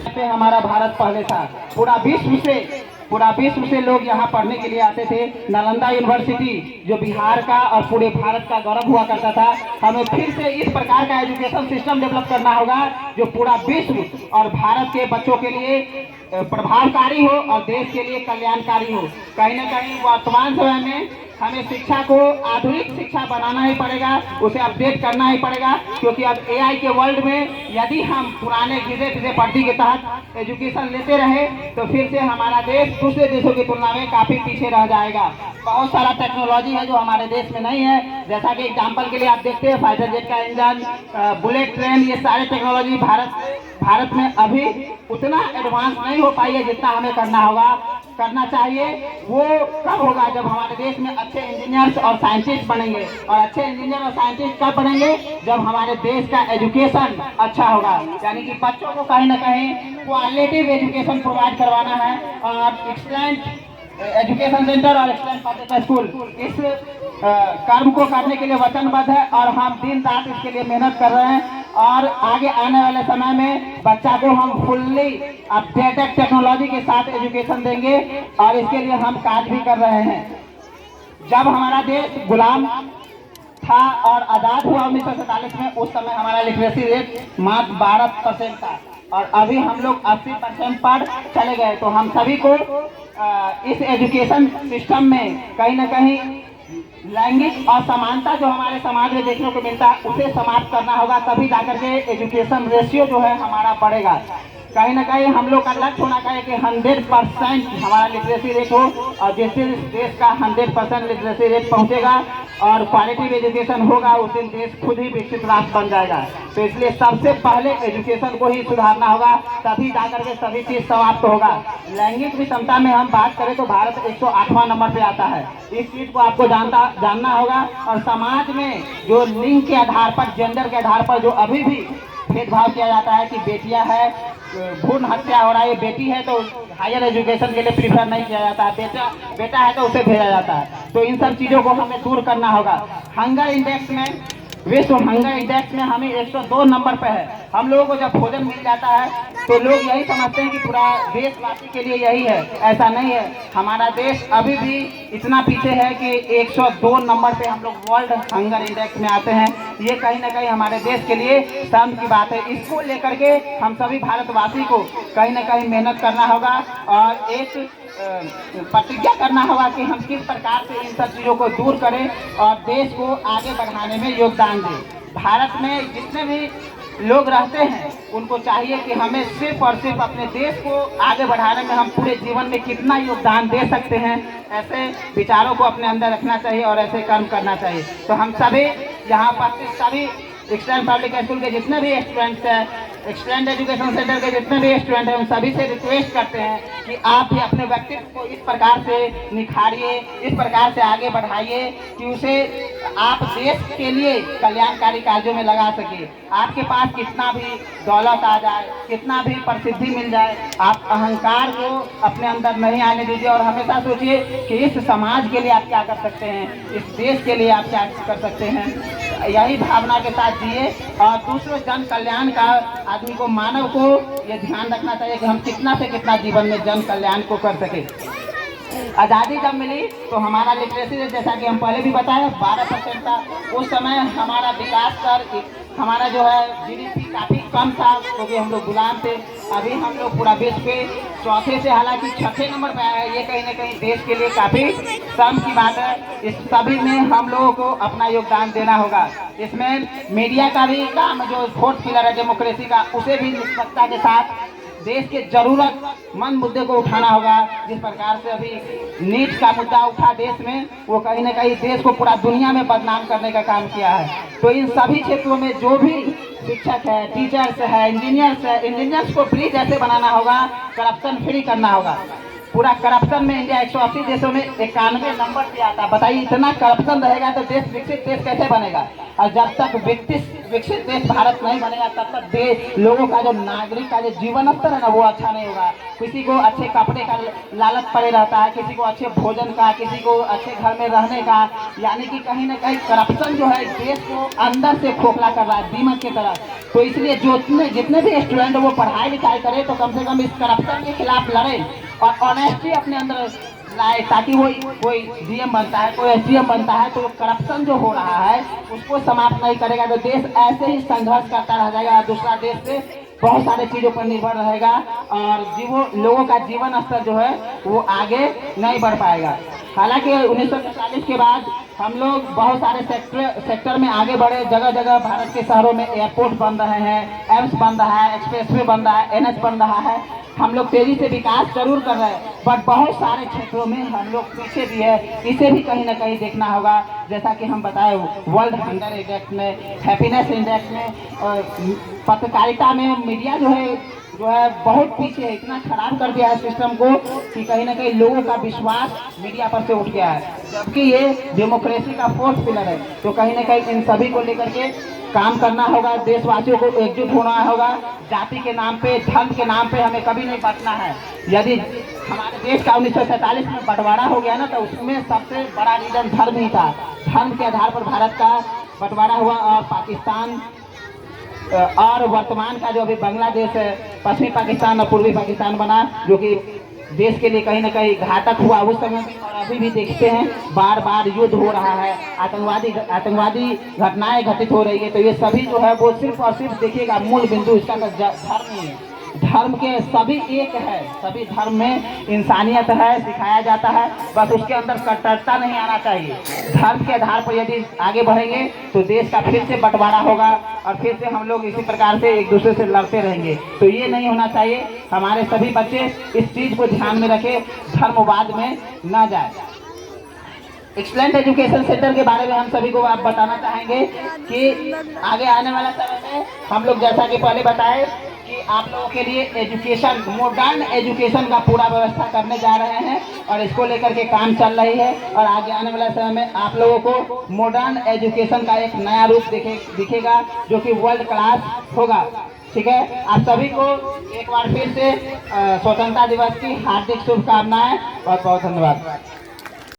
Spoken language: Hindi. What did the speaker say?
से हमारा भारत पहले था। पूरा विश्व से लोग यहाँ पढ़ने के लिए आते थे। नालंदा यूनिवर्सिटी जो बिहार का और पूरे भारत का गौरव हुआ करता था। हमें फिर से इस प्रकार का एजुकेशन सिस्टम डेवलप करना होगा जो पूरा विश्व और भारत के बच्चों के लिए प्रभावकारी हो और देश के लिए कल्याणकारी हो। कहीं ना कहीं वर्तमान समय में हमें शिक्षा को आधुनिक शिक्षा बनाना ही पड़ेगा, उसे अपडेट करना ही पड़ेगा, क्योंकि अब एआई के वर्ल्ड में यदि हम पुराने घिसे पिसे पद्धति के तहत एजुकेशन लेते रहे तो फिर से हमारा देश दूसरे देशों की तुलना में काफ़ी पीछे रह जाएगा। बहुत सारा टेक्नोलॉजी है जो हमारे देश में नहीं है। जैसा कि एग्जाम्पल के लिए आप देखते हैं फाइटर जेट का इंजन, बुलेट ट्रेन, ये सारे टेक्नोलॉजी भारत में अभी उतना एडवांस नहीं हो पाई है जितना हमें करना चाहिए। वो कब होगा जब हमारे देश में अच्छे इंजीनियर्स और साइंटिस्ट बनेंगे। और अच्छे इंजीनियर और साइंटिस्ट कब बनेंगे? जब हमारे देश का एजुकेशन अच्छा होगा, यानी कि बच्चों को कहीं ना कहीं क्वालिटेटिव एजुकेशन प्रोवाइड करवाना है। और एक्सलेंट एजुकेशन सेंटर और एक्सलेंट पब्लिक स्कूल इस कर्म को करने के लिए वचनबद्ध है और हम दिन रात इसके लिए मेहनत कर रहे हैं। और आगे आने वाले समय में बच्चा को हम फुल्ली अपडेटेड टेक्नोलॉजी के साथ एजुकेशन देंगे और इसके लिए हम कार्य भी कर रहे हैं। जब हमारा देश गुलाम था और आज़ाद हुआ 1947 में, उस समय हमारा लिटरेसी रेट मात्र 12% था और अभी हम लोग 80% पर चले गए। तो हम सभी को इस एजुकेशन सिस्टम में कहीं ना कहीं लैंगिक असमानता जो हमारे समाज में देखने को मिलता है उसे समाप्त करना होगा, तभी जाकर के एजुकेशन रेशियो जो है हमारा बढ़ेगा। कहीं ना कहीं हम लोग का लक्ष्य होना चाहिए कि 100% हमारा लिटरेसी रेट हो और जिस दिन देश का 100% लिटरेसी रेट पहुंचेगा और क्वालिटी एजुकेशन होगा उस दिन देश खुद ही विकसित राष्ट्र बन जाएगा। तो इसलिए सबसे पहले एजुकेशन को ही सुधारना होगा, तभी जाकर के सभी चीज़ समाप्त होगा। लैंगिक विषमता में हम बात करें तो भारत 108वां नंबर पे आता है। इस चीज़ को आपको जानना होगा। और समाज में जो लिंग के आधार पर, जेंडर के आधार पर जो अभी भी भेदभाव किया जाता है कि बेटियां है, भ्रूण हत्या हो रहा है, बेटी है तो हायर एजुकेशन के लिए प्रीफर नहीं किया जाता है, बेटा है तो उसे भेजा जाता है। तो इन सब चीज़ों को हमें दूर करना होगा। हंगर इंडेक्स में, विश्व हंगर इंडेक्स में हमें 102 नंबर पे है। हम लोगों को जब भोजन मिल जाता है तो लोग यही समझते हैं कि पूरा देशवासी के लिए यही है। ऐसा नहीं है। हमारा देश अभी भी इतना पीछे है कि 102 नंबर पे हम लोग वर्ल्ड हंगर इंडेक्स में आते हैं। ये कहीं ना कहीं हमारे देश के लिए शर्म की बात है। इसको लेकर के हम सभी भारतवासी को कहीं ना कहीं मेहनत करना होगा और एक प्रतिज्ञा करना होगा कि हम किस प्रकार से इन सब चीज़ों को दूर करें और देश को आगे बढ़ाने में योगदान दें। भारत में जितने भी लोग रहते हैं उनको चाहिए कि हमें सिर्फ और सिर्फ अपने देश को आगे बढ़ाने में हम पूरे जीवन में कितना योगदान दे सकते हैं, ऐसे विचारों को अपने अंदर रखना चाहिए और ऐसे कर्म करना चाहिए। तो हम सभी यहाँ पर सभी एक्सलेंट पब्लिक स्कूल के जितने भी स्टूडेंट्स हैं, एक्सलेंट एजुकेशन सेंटर के जितने भी स्टूडेंट हैं, उन सभी से रिक्वेस्ट करते हैं कि आप भी अपने व्यक्तित्व को इस प्रकार से निखारिए, इस प्रकार से आगे बढ़ाइए कि उसे आप देश के लिए कल्याणकारी कार्यों में लगा सके। आपके पास कितना भी दौलत आ जाए, कितना भी प्रसिद्धि मिल जाए, आप अहंकार को अपने अंदर नहीं आने दीजिए और हमेशा सोचिए कि इस समाज के लिए आप क्या कर सकते हैं, इस देश के लिए आप क्या कर सकते हैं। यही भावना के साथ जिए और दूसरों जन कल्याण का आदमी को, मानव को ये ध्यान रखना चाहिए कि हम कितना से कितना जीवन में जन कल्याण को कर सके। आज़ादी जब मिली तो हमारा लिटरेसी रेट, जैसा कि हम पहले भी बताए, 12% था। उस समय हमारा विकास दर, हमारा जो है जीडीपी काफ़ी कम था क्योंकि हम लोग गुलाम थे। अभी हम लोग पूरा विश्व के चौथे से हालांकि छठे नंबर पर आया है। ये कहीं ना कहीं देश के लिए काफ़ी शर्म की बात है। इस सभी में हम लोगों को अपना योगदान देना होगा। इसमें मीडिया का भी काम, जो फोर्थ पिलर है डेमोक्रेसी का, उसे भी निष्पक्षता के साथ देश के जरूरतमंद मुद्दे को उठाना होगा। जिस प्रकार से अभी नीट का मुद्दा उठा देश में, वो कहीं ना कहीं देश को पूरा दुनिया में बदनाम करने का काम किया है। तो इन सभी क्षेत्रों में जो भी शिक्षक है, टीचर्स है, इंजीनियर्स को ब्रिज ऐसे बनाना होगा, करप्शन फ्री करना होगा। पूरा करप्शन में इंडिया 180 देशों में 91 नंबर पे आता। बताइए इतना करप्शन रहेगा तो देश विकसित देश कैसे बनेगा। और जब तक विकसित देश भारत नहीं बनेगा तब तक देश लोगों का जो नागरिक का जो जीवन स्तर है ना वो अच्छा नहीं होगा। किसी को अच्छे कपड़े का लालच पड़े रहता है, किसी को अच्छे भोजन का, किसी को अच्छे घर में रहने का, यानी कि कहीं ना कहीं करप्शन जो है देश को अंदर से खोखला कर रहा है दीमक की तरह। तो इसलिए जितने भी स्टूडेंट वो पढ़ाई लिखाई करे तो कम से कम इस करप्शन के खिलाफ लड़े और ऑनेस्टी अपने अंदर लाए, ताकि वो कोई डीएम बनता है, कोई एसडीएम बनता है तो करप्शन जो हो रहा है उसको समाप्त नहीं करेगा तो देश ऐसे ही संघर्ष करता रह जाएगा। दूसरा देश से बहुत सारे चीज़ों पर निर्भर रहेगा और लोगों का जीवन स्तर जो है वो आगे नहीं बढ़ पाएगा। हालांकि 1947 के बाद हम लोग बहुत सारे सेक्टर में आगे बढ़े। जगह जगह भारत के शहरों में एयरपोर्ट बन रहे हैं, एम्स बन रहा है, एक्सप्रेसवे बन रहा है, एनएच बन रहा है। हम लोग तेजी से विकास जरूर कर रहे हैं बट बहुत सारे क्षेत्रों में हम लोग पीछे भी है। इसे भी कहीं ना कहीं देखना होगा। जैसा कि हम बताए वर्ल्ड हंगर इंडेक्स में, हैप्पीनेस इंडेक्स में और पत्रकारिता में मीडिया जो है बहुत पीछे है। इतना खराब कर दिया है सिस्टम को कि कहीं ना कहीं लोगों का विश्वास मीडिया पर से उठ गया है, जबकि ये डेमोक्रेसी का फोर्थ पिलर है। तो कहीं ना कहीं इन सभी को लेकर के काम करना होगा, देशवासियों को एकजुट होना होगा। जाति के नाम पे, धर्म के नाम पे हमें कभी नहीं बचना है। यदि हमारे देश का 1947 में बंटवारा हो गया ना तो उसमें सबसे बड़ा रीजन धर्म ही था। धर्म के आधार पर भारत का बंटवारा हुआ और पाकिस्तान और वर्तमान का जो अभी बांग्लादेश है, पश्चिमी पाकिस्तान और पूर्वी पाकिस्तान बना, जो कि देश के लिए कहीं ना कहीं घातक हुआ उस समय भी और अभी भी देखते हैं। बार बार युद्ध हो रहा है, आतंकवादी घटनाएं घटित हो रही है। तो ये सभी जो है वो सिर्फ और सिर्फ देखिएगा मूल बिंदु इसका धर्म ही है। धर्म के सभी एक है, सभी धर्म में इंसानियत है, सिखाया जाता है। बस उसके अंदर कट्टरता नहीं आना चाहिए। धर्म के आधार पर यदि आगे बढ़ेंगे तो देश का फिर से बंटवारा होगा और फिर से हम लोग इसी प्रकार से एक दूसरे से लड़ते रहेंगे। तो ये नहीं होना चाहिए। हमारे सभी बच्चे इस चीज़ को ध्यान में रखें, धर्मवाद में ना जाए। एक्सलेंट एजुकेशन सेंटर के बारे में हम सभी को आप बताना चाहेंगे कि आगे आने वाला समय में हम लोग जैसा कि पहले बताए कि आप लोगों के लिए एजुकेशन, मॉडर्न एजुकेशन का पूरा व्यवस्था करने जा रहे हैं और इसको लेकर के काम चल रही है। और आगे आने वाला समय में आप लोगों को मॉडर्न एजुकेशन का एक नया रूप दिखेगा जो कि वर्ल्ड क्लास होगा। ठीक है, आप सभी को एक बार फिर से स्वतंत्रता दिवस की हार्दिक शुभकामनाएं और बहुत धन्यवाद।